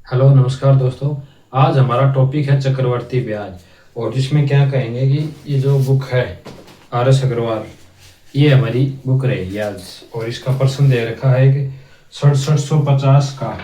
Hello नमस्कार दोस्तों। आज हमारा टॉपिक है चक्रवर्ती ब्याज। और जिसमें क्या कहेंगे कि ये जो बुक है आर एस अग्रवाल, ये हमारी बुक रहेगी आज। और इसका प्रश्न दे रखा है कि 6750 का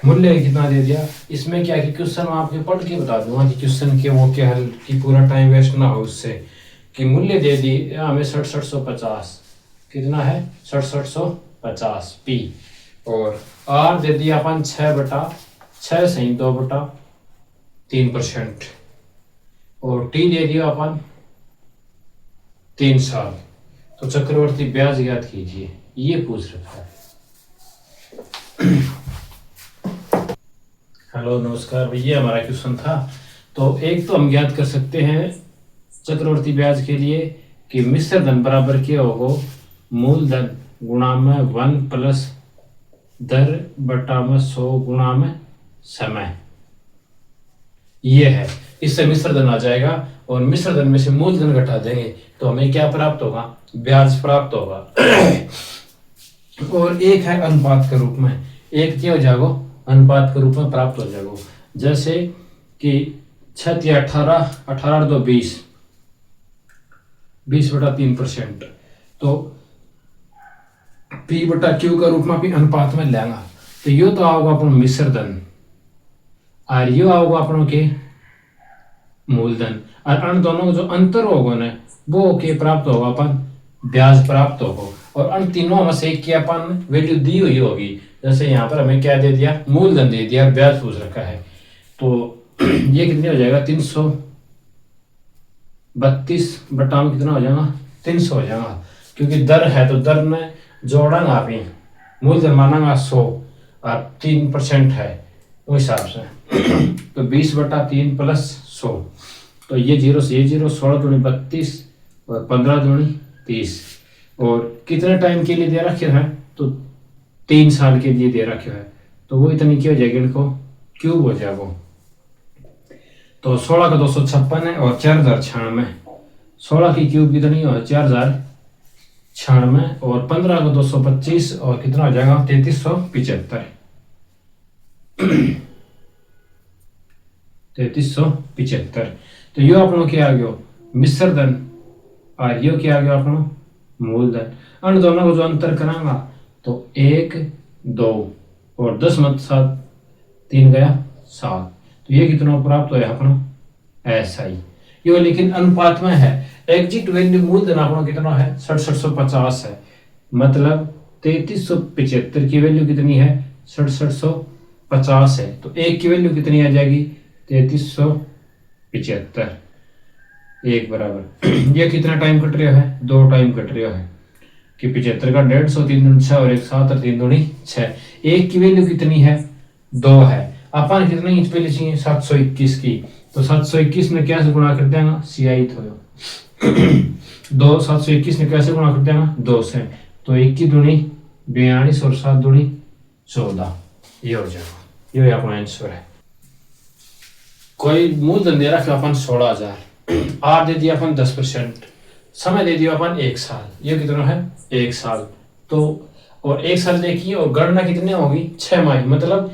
मूल्य कितना दे दिया। इसमें क्या कि क्वेश्चन आपके पढ़ के बता दूंगा कि क्वेश्चन के वो क्या हल की पूरा टाइम वेस्ट ना हो उससे। कि मूल्य दे दी हमें 6750 कितना है 6750 पी। और आर दे दिया अपन 6/6 सही 2/3%। और टी दे दिया अपन 3 साल। तो चक्रवर्ती ब्याज ज्ञात कीजिए, ये पूछ रखा है। हेलो नमस्कार भैया, हमारा क्वेश्चन था। तो एक तो हम ज्ञात कर सकते हैं चक्रवर्ती ब्याज के लिए कि मिश्र धन बराबर क्या होगा, मूलधन गुणा में 1 प्लस दर बटा में 100 गुणा में समय। ये है, इससे मिश्र धन आ जाएगा और मिश्र धन में से मूलधन घटा देंगे तो हमें क्या प्राप्त होगा, ब्याज प्राप्त होगा। और एक है अनुपात के रूप में, एक क्या हो जाएगा अनुपात के रूप में प्राप्त हो जाएगा। जैसे कि 6×18 18 20 20/3%। तो पी बटा क्यू का रूप में भी अनुपात में लेंगा तो यो तो आओगा अपना मिश्र धन और यो आओगा अपनों के मूलधन। और अन दोनों का जो अंतर होगा ना वो के प्राप्त होगा अपन ब्याज प्राप्त होगा। और अन तीनों में से क्या अपन वैल्यू दी हुई होगी। जैसे यहाँ पर हमें क्या दे दिया, मूलधन दे दिया, ब्याज पूछ रखा है। तो ये कितने हो जाएगा 332 बटा में कितना हो जाएगा 300 हो जाएगा। क्योंकि दर है तो दर में जोड़ेंगे आप ही, मूलधन मानेंगे 100 और 3% है उस हिसाब से। तो 20/3 प्लस 100, तो ये 0 से ये 0, 16×2 32 और 15×2 30। और कितने टाइम के लिए दे रखे है, तो 3 साल के लिए दे रखे है। तो वो इतनी क्या हो जाएगी, इनको क्यूब हो जाएगा। तो 16 का 256 है और 4096। 16 की क्यूब कितनी हो 4096 और 15 का 225 और कितना हो जाएगा 3375। 3375। तो यो अपनों क्या आ गया मिश्र धन और यो क्या आ गया अपनों मूलधन। अन दोनों को जो अंतर करांगा तो 1 2 और 10 मत 7 3 गया 7। तो ये कितना प्राप्त होया अपना ऐसा ही यो, लेकिन अनुपात में है। एग्जिट वैल्यू मूलधन अपना कितना है 6750 है, मतलब 3375 की वैल्यू कितनी है 6750 है। तो एक की वैल्यू कितनी आ जाएगी 3375। एक बराबर ये कितना टाइम कट रहा है 2 टाइम कट रहा है कि 75 का 150 3 दूनी 6 और 1 7 और 3 दूनी 6। एक की वैल्यू कितनी है 2 है। अपन कितनी इंच पे चाहिए 721 की। तो 721 में क्या से गुणा कर देंगे CI थोड़ा 2 721 में कैसे गुणा कर देंगे 2 से। तो 1 की दूनी 42 और 7 दूनी 14। ये हो जाएगा, ये अपना आंसर है। कोई मूलधन दे रखा अपन 16,000, आर दे दिया अपन 10%, समय दे दिया अपन 1 साल। ये कितना है 1 साल। तो और 1 साल देखिए और गणना कितनी होगी 6 माह, मतलब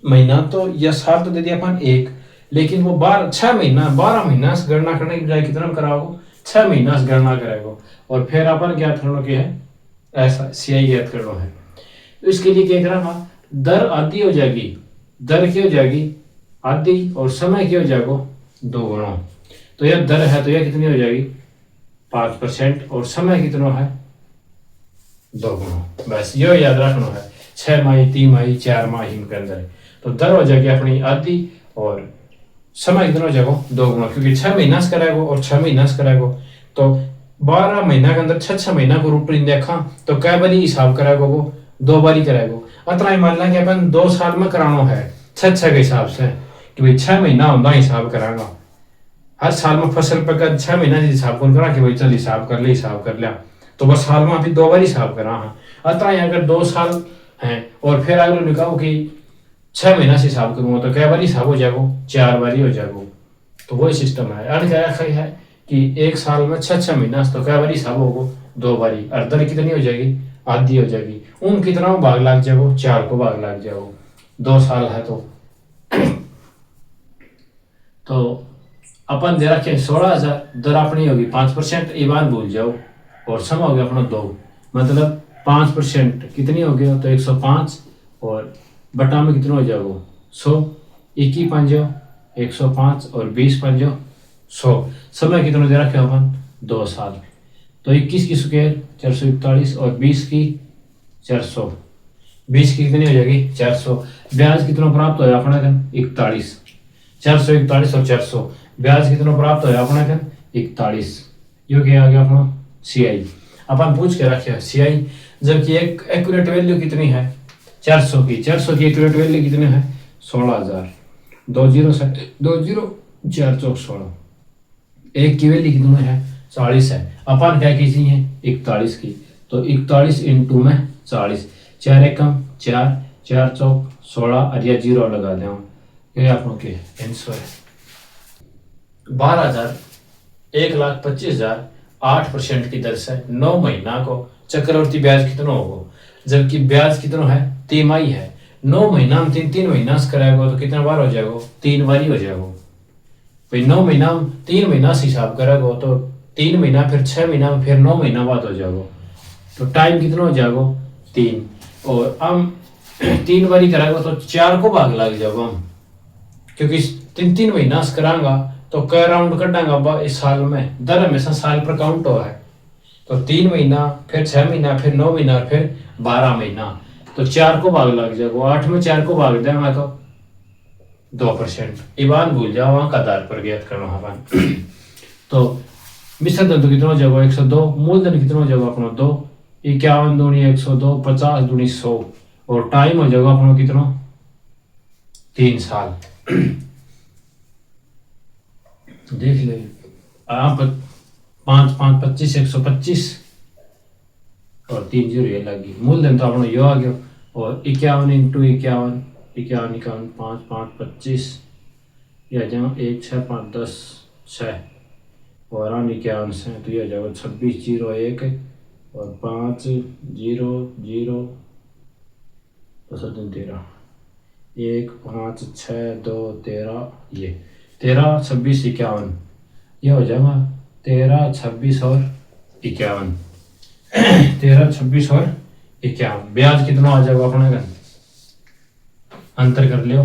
महीना तो या साल तो दे दिया अपन 1, लेकिन वो 6 महीना 12 महीना से गणना करने की बजाय कितना कराओगे 6 महीना से गणना करेगा। और फिर अपन ज्ञात करना क्या है ऐसा CI ज्ञात करना है। तो इसके लिए क्या करना, दर आधी हो जाएगी, दर क्या हो जाएगी आधी और समय क्या हो जाएगा 2 गुना। तो यह दर है तो यह कितनी हो जाएगी 5% और समय कितना है 2 गुना। बस ये याद रखना है 6 माह 3 माह 4 माह के अंदर। तो दर हो जाएगी अपनी आधी और समय कितना हो जाएगा 2 गुना, क्योंकि 6 महीना से कराएगा और 6 महीना से कराएगा। तो 12 महीना के अंदर 6 महीना को रूप देखा तो कै बारी हिसाब कराएगा वो 2 बारी कराएगा। अतरा ही मान लें कि अपन 2 साल में कराना है 6 के हिसाब से कि भाई 6 महीना होता हिसाब कराएगा। हर साल में फसल पका 6 महीना हिसाब कौन करा कि भाई चल हिसाब कर लिया। तो बस साल में अभी 2 बार हिसाब करा हाँ। अतः अगर 2 साल हैं और फिर अगर लिखा कि 6 महीना से हिसाब करूंगा तो क्या बारी हिसाब हो जाएगा 4 बारी हो जाएगा। तो वही सिस्टम है। अर्थ क्या रखा है कि 1 साल में 6 महीना तो क्या बारी हिसाब होगा 2 बारी। अर्धर कितनी हो जाएगी आधी हो जाएगी। कितना भाग लग जाएगा 4 को भाग लग जाएगा। 2 साल है तो अपन दे रखे 16,000, दर अपनी होगी 5%, ईवान भूल जाओ, और सम हो गया अपना 2, मतलब 5% कितनी हो गया, तो 105, और बटा में कितना हो जाएगा 100, 21 पंजो 105 और 20 पंजो 100। समय कितना दे रखे अपन 2 साल, तो 21 की स्क्वायर 441 और 20 की 400, 20 की कितनी हो जाएगी 400। ब्याज कितना प्राप्त होगा अपना कन 41, 441 और 400, ब्याज कितना प्राप्त होगा अपना कन 41। यो क्या आ गया अपना CI। अपन पूछ के रखे CI, जबकि एक एक्यूरेट वैल्यू कितनी है 400 की, 400 की एक्यूरेट वैल्यू कितनी है 16,000, 20 से 20 4 16, एक की वैल्यू कितनी है 40 है, अपन क्या की चाहिए 41 की, तो 41 इंटू में 40, 4 एकम 4, 4 चौक 16 और या 0 लगा दें, ये आपको के आंसर है 12,000, 1,25,000 8% की दर से 9 महीना को चक्रवर्ती ब्याज कितना होगा, जबकि ब्याज कितना है तिमाही है, 9 महीना में 3 महीना से कराएगा तो कितना बार हो जाएगा 3 बार ही हो जाएगा भाई। 9 महीना में 3 महीना से हिसाब करेगा तो 3 महीना, फिर 6 महीना में, फिर 9 महीना बाद हो जाएगा, तो टाइम कितना हो जाएगा 3, और हम 3 बारी कराएगा तो 4 को भाग लग जाएगा हम, क्योंकि 3 महीना से करांगा तो कै राउंड कटांगा इस साल में, दर हमेशा साल पर काउंट हो है, तो 3 महीना, फिर 6 महीना, फिर 9 महीना, फिर 12 महीना, तो 4 को भाग लग जाएगा, 8 में 4 को भाग देंगे तो 2%। ईवान भूल जाओ वहां का आधार पर ज्ञात करना अपन। तो मिश्र धन तो कितना हो जाएगा 102, मूलधन कितना हो जाएगा अपना 2, 51 दूनी 102, 50 दूनी 100, और टाइम हो जाएगा अपना कितना 3 साल। देख ले आप 5 5 25 125 और 3 0 ये लगी, मूलधन तो अपना यो आ गया, और 51 इंटू 51 51 51 5 5 25 या जहाँ 1 6 5 10 6 और 51 से तो यह जाएगा 26 0 1 और 5 0 0 तो 13 1 5 6 2 13, ये 13 26 51, ये हो जाएगा 13 26 और 51, 13 26 और 51। ब्याज कितना आ जाएगा अपने का, अंतर कर लियो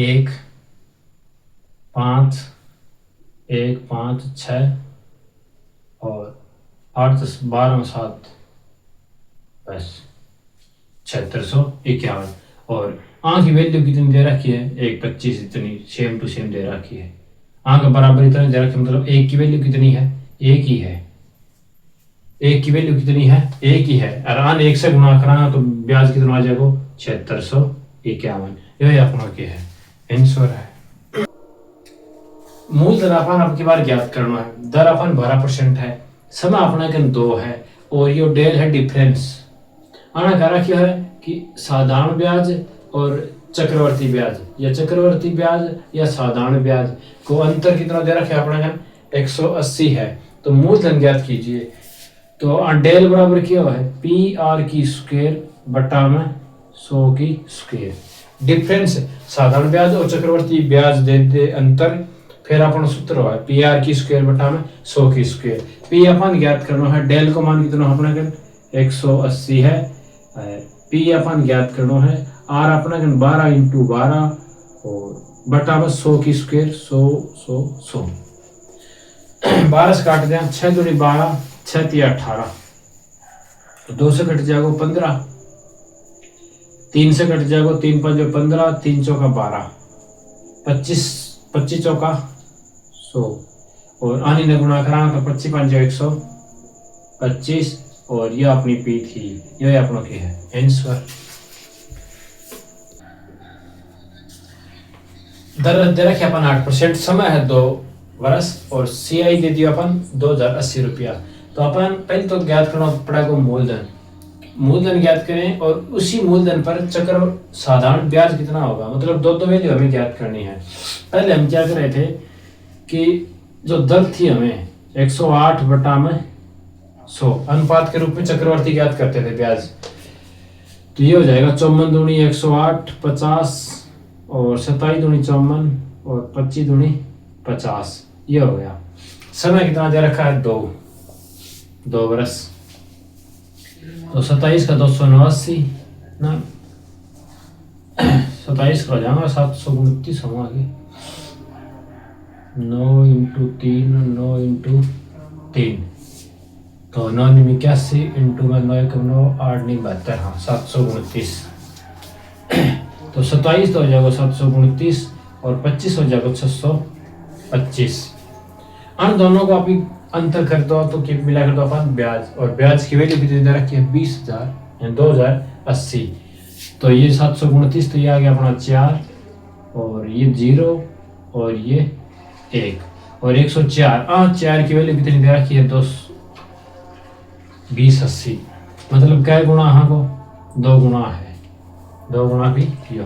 1 5 1 5 6 और 8 10 12 7 बस 7651, और की वैल्यू कितनी दे रखी है 1.25, इतनी सेम टू सेम दे रखी है, का बराबर इतना दे रखी, मतलब 1 की वैल्यू कितनी है 1 ही है, 1 की वैल्यू कितनी है 1 ही है, और 1 से गुणा कराना तो ब्याज कितना आ जाएगा 7651। यह अपना क्या है आंसर है। मूलधन अपन अब की बार ज्ञात करना है, दर अपन 12% है, समय अपना के 2 है, और ये डेल है डिफरेंस, आना कह रखा है कि साधारण ब्याज और चक्रवर्ती ब्याज, या चक्रवर्ती ब्याज या साधारण ब्याज को अंतर कितना दे रखे अपना का 180 है, तो मूलधन ज्ञात कीजिए, तो डेल बराबर क्या है PR की स्क्वायर बटा में 100 की स्क्वायर, डिफरेंस साधारण ब्याज और चक्रवर्ती ब्याज दे अंतर, फिर अपन सूत्र है PR की स्क्वायर बटा में 100 की स्क्वायर, P अपन ज्ञात करना है, डेल को मान कितना अपना का 180 है, P अपन ज्ञात करना है, R अपना 12 इंटू 12 और बटा में 100 की स्क्वायर 100 100 100, 12 से काट दें 6 दूनी 12 6 3 18, तो 2 से कट जाएगा 15, 3 से कट जाएगा 3 5 15, 3 चौका 12, 25 25 चौका 100, और आनी ने गुणा कराना तो 25 5 125, और यह अपनी P थी, यह अपना क्या है आंसर। दर दे रखे अपन 8%, समय है 2 वर्ष, और CI दे दिया अपन 2080 रुपया, तो अपन पहले तो ज्ञात करना पड़ेगा मूलधन, मूलधन ज्ञात करें, और उसी मूलधन पर चक्र साधारण ब्याज कितना होगा, मतलब दो वैल्यू हमें ज्ञात करनी है। पहले हम क्या कर रहे थे कि जो दर थी हमें 108 बटा में 100 अनुपात के रूप में चक्रवर्ती ज्ञात करते थे ब्याज, तो ये हो जाएगा 54 दूनी 108 50 और 27 दूनी 54 और 25 दूनी 50। ये हो गया। समय कितना दे रखा है 2 बरस। तो 27 का 289 ना 27 का हो जाएगा 729 हम आगे 9 इंटू 3 9 इंटू 3 तो 9 9 81 इंटू में 9 1 9 8 9 72 हाँ 729। तो 27 तो हो जाएगा 729 और 25 हो जाएगा 625। इन दोनों को आप अंतर कर दो तो मिला कर दो अपन ब्याज, और ब्याज की वैल्यू कितनी दे रखी है 20,000 यानी 2080। तो ये 729 तो ये आ गया अपना 4 और ये 0 और ये 1 और 104। 4 की वैल्यू कितनी दे रखी है 2080। मतलब क्या गुणा हाँ को 2 गुणा है, 2 गुणा भी यो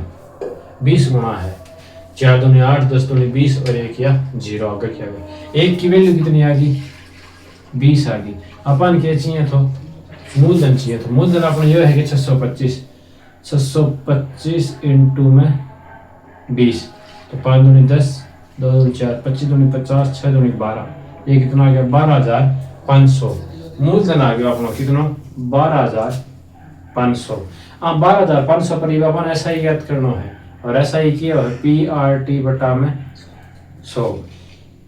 20 गुणा है। 4 दूनी 8 10 दूनी 20 और 1 या 0 आगे क्या गया। 1 की वैल्यू कितनी आ गई 20 आ गई। अपन क्या चाहिए तो मूलधन चाहिए, तो मूलधन अपन ये है कि 625 इंटू में 20 तो 5 दूनी 10 2 दूनी 4 25 दूनी 50 6 दूनी 12 ये कितना आ गया 12,500। मूलधन आ गया अपना कितना 12,500। 12,500 पर अपन ऐसा ही याद करना है, और ऐसा ही किया है PRT बटा में 100।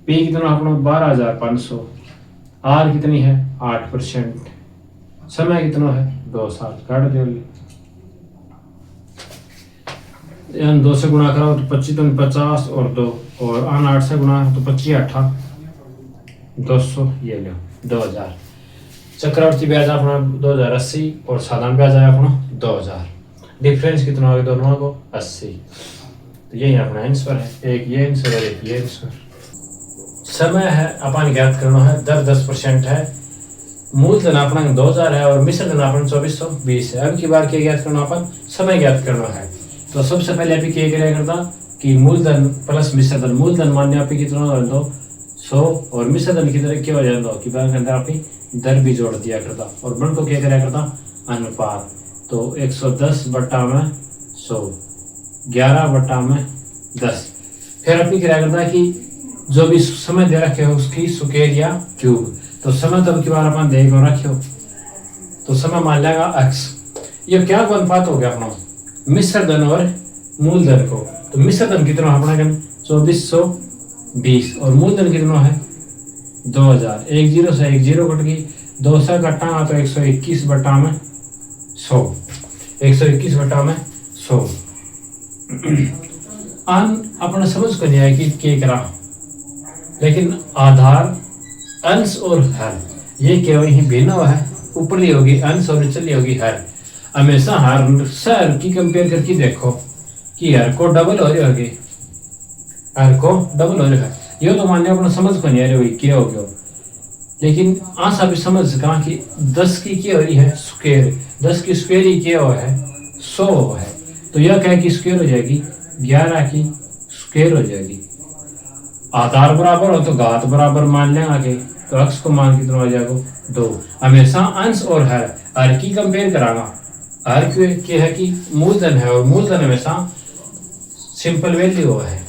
P कितना अपना 12,500, R कितनी है 8%, समय कितना है 2 साल। काट दो 2 से गुणा करो तो 25 दूनी 50 और 2 और 8 से गुणा तो 25 8 200 ये लो 2000। चक्रवर्ती ब्याज अपना 2080 और साधारण ब्याज आया अपना 2000। डिफरेंस कितना हो गया दोनों को 80। तो यही अपना आंसर है, एक ये आंसर और एक ये आंसर। समय है अपन ज्ञात करना है, दर 10% है, मूलधन अपना 2000 है और मिश्र धन अपना 2420 है। अब की बार क्या ज्ञात करना अपन समय ज्ञात करना है। तो सबसे पहले अभी क्या करेगा करता कि मूलधन प्लस मिश्र धन। मूलधन मान्य आप कितना हो दो 100 और मिश्र धन की तरह क्या हो जाता कि बैंक के अंदर आप दर भी जोड़ दिया करता और बन को क्या करा करता अनुपात। तो 110 बटा में 100 11 बटा में 10। फिर अपनी क्या करता कि जो भी समय दे रखे हो उसकी स्क्वायर या क्यूब। तो समय तब की बार अपन दे रखियो तो समय मान लेगा x। ये क्या को अनुपात हो गया अपना मिश्र धन और मूलधन को। तो मिश्र धन कितना अपना 2420 और मूलधन कितना है 2000। 1 0 से 1 0 कट गई, 2 से घटाना तो 121 बटा में 100 121 बटा में 100। अपने समझ को नहीं आया कि क्या करा, लेकिन आधार अंश और हर ये केवल ही भिन्न है। ऊपरली होगी अंश और निचली होगी हर। हमेशा हर सर की कंपेयर करके देखो कि हर को डबल हो रही होगी, हर को डबल हो रहा है। ये तो मान लिया अपना समझ को नहीं आ रही क्या हो गया, लेकिन आशा भी समझ सका कि 10 की क्या हो रही है स्क्वायर, 10 की स्क्वायर ही क्या हो है 100 है। तो यह क्या की स्क्वायर हो जाएगी 11 की स्क्वायर हो जाएगी। आधार बराबर हो तो घात बराबर मान लेंगे आगे, तो अक्स को मान कितना हो जाएगा 2। हमेशा अंश और हर की कंपेयर कराना। हर क्या है कि मूलधन है और मूलधन हमेशा सिंपल वैल्यू है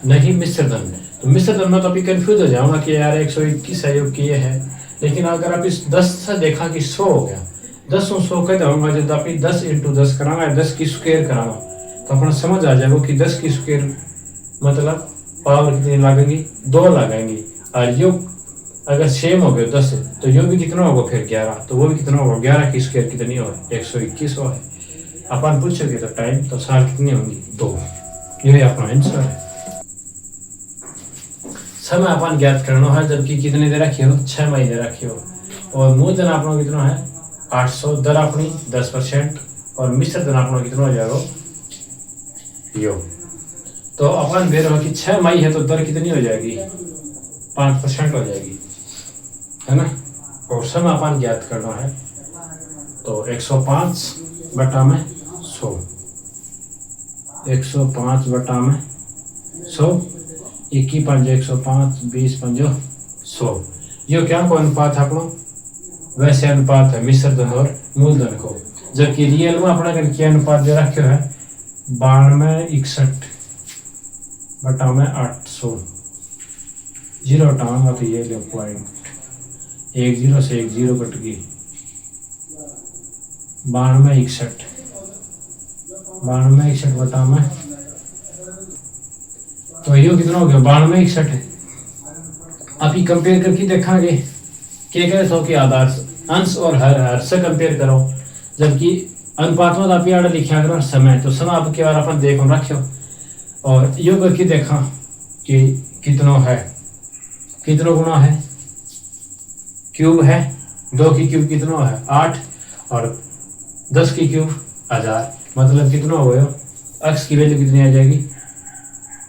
नहीं मिश्र धन। तो मिश्र धन में तो अभी कंफ्यूज हो जाऊंगा कि यार 121 सहयोग किए है, लेकिन अगर आप इस 10 से देखा कि 100 हो गया 10 और 100 कहते होंगे जब आप 10 इंटू 10 कराना 10 की स्क्वायर कराना तो अपना समझ आ जाएगा कि 10 की स्क्वायर मतलब पावर कितनी लगेंगी 2 लगेंगी। और यो अगर सेम हो गया 10 तो यो भी कितना होगा फिर 11, तो वो भी कितना होगा 11 की स्क्वायर कितनी हो 121 हो है। अपन पूछोगे तो टाइम तो साल कितनी होंगी 2। यही अपना आंसर है। समय अपन ज्ञात करना है, जबकि कितने दे रखी हो 6 महीने रखी हो और मूलधन अपना कितना है 800, दर अपनी 10% और मिश्र धन अपना कितना हो जाएगा यो। तो अपन दे रहे हो कि 6 मई है तो दर कितनी हो जाएगी 5% हो जाएगी है ना। और समय अपन ज्ञात करना है तो 105 बटा में 100 105 बटा में 100 21 5 105 20 5 100। ये क्या को अनुपात है अपना वैसे अनुपात है मिश्र धन और मूलधन को। जबकि रियल में अपना अगर क्या अनुपात दे रखे है 9261 बटा में 800 जीरो टांग तो ये लो पॉइंट 10 से 10 कट गई 9261 बटा में तो यो कितना हो गया 9261 है। आप ही कंपेयर करके देखेंगे क्या कहे तो कि आधार अंश और हर से कंपेयर करो, जबकि अनुपात में आप यहाँ लिखा करो समय, तो समय आपके बार अपन देखो रखो और यो करके देखा कि कितना है, कितना गुना है क्यूब है 2 की क्यूब कितना है 8 और 10 की क्यूब 1000, मतलब कितना हो गया x की वैल्यू कितनी आ जाएगी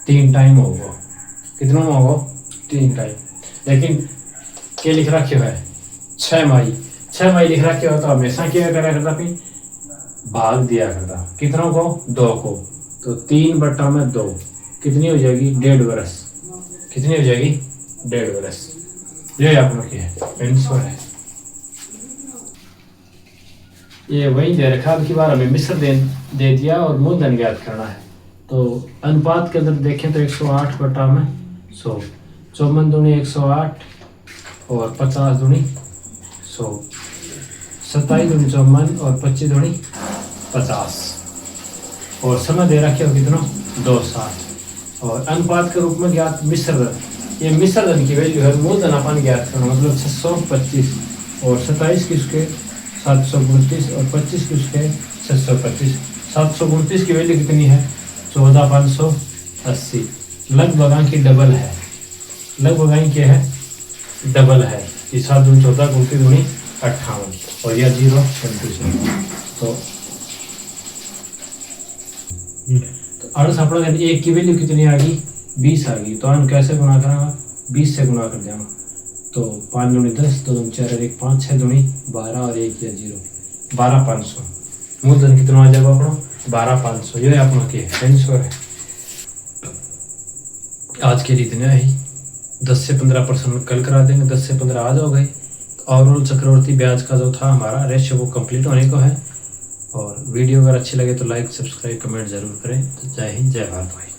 3 टाइम होगा, कितना होगा 3 टाइम। लेकिन क्या लिख रखे है 6 माई लिख रखे हो तो हमेशा क्या करा करता फिर भाग दिया करता, कितना को 2 को, तो 3 बटा में 2 कितनी हो जाएगी 1.5 वर्ष, कितनी हो जाएगी 1.5 वर्ष। ये आप लोग की है आंसर है। ये वही दे रखा अब की बार हमें मिश्र दे दिया और मूलधन ज्ञात करना है। तो अनुपात के अंदर देखें तो 108 बटा में 100, 54 दूनी 108 और 50 दूनी 100, 27 दूनी 54 और 25 दूनी 50 और समय दे रखे हो कितना 260 और अनुपात के रूप में ज्ञात मिश्र, ये मिश्र धन की वैल्यू है मूलधन अपन ज्ञात करना, मतलब 625 और 27 किसके 729 और 25 किसके 625। 729 की वैल्यू कितनी है 14580, लगभग की डबल है, लगभग क्या है डबल है, ये 7 दूनी 14 गुणती दूनी 58 और यह 0 तो अर्थ अपना एक की वैल्यू कितनी आ गई 20 आ गई, तो हम कैसे गुना करेंगे 20 से गुना कर देंगे, तो 5 दूनी 10 2 दूनी 4 1 5 6 दूनी 12 और 1 या 0 12500, मूलधन कितना आ जाएगा अपना 12500, ये अपना के आंसर है। आज के लिए इतना ही, 10 से 15% कल करा देंगे, 10 से 15 आज हो गए। ओवरऑल चक्रवर्ती ब्याज का जो था हमारा रेशियो वो कंप्लीट होने को है। और वीडियो अगर अच्छी लगे तो लाइक सब्सक्राइब कमेंट जरूर करें। तो जय हिंद जय भारत भाई।